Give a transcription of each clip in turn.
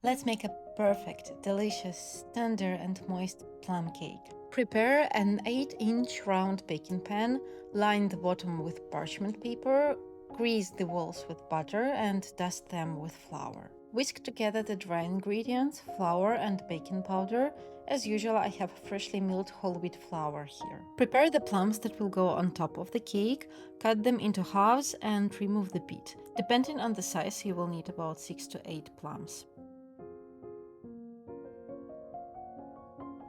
Let's make a perfect, delicious, tender and moist plum cake. Prepare an 8-inch round baking pan, line the bottom with parchment paper, grease the walls with butter and dust them with flour. Whisk together the dry ingredients, flour and baking powder. As usual, I have freshly milled whole wheat flour here. Prepare the plums that will go on top of the cake, cut them into halves and remove the pit. Depending on the size, you will need about 6 to 8 plums.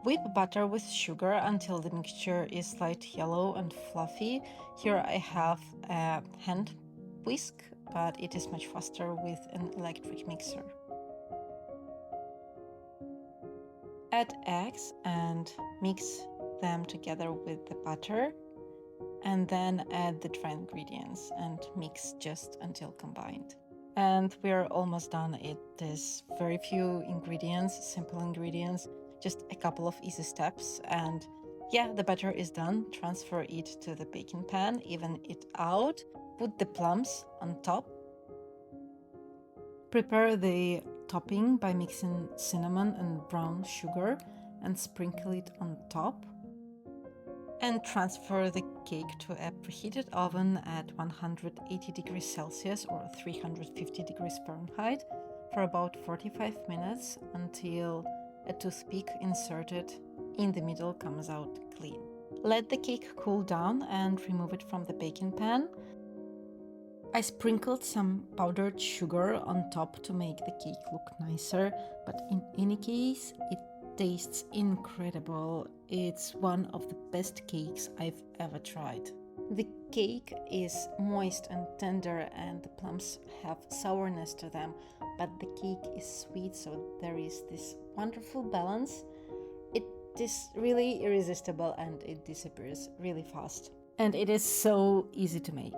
Whip butter with sugar until the mixture is light yellow and fluffy. Here I have a hand whisk, but it is much faster with an electric mixer. Add eggs and mix them together with the butter, and then add the dry ingredients and mix just until combined. And we're almost done. It is very few ingredients, simple ingredients, just a couple of easy steps, and yeah, the batter is done. Transfer it to the baking pan, even it out, put the plums on top. Prepare the topping by mixing cinnamon and brown sugar and sprinkle it on top. And transfer the cake to a preheated oven at 180 degrees Celsius or 350 degrees Fahrenheit for about 45 minutes until a toothpick inserted in the middle comes out clean. Let the cake cool down and remove it from the baking pan. I sprinkled some powdered sugar on top to make the cake look nicer, but in any case, it tastes incredible. It's one of the best cakes I've ever tried. The cake is moist and tender and the plums have sourness to them, but the cake is sweet, so there is this wonderful balance. It is really irresistible and it disappears really fast. And it is so easy to make.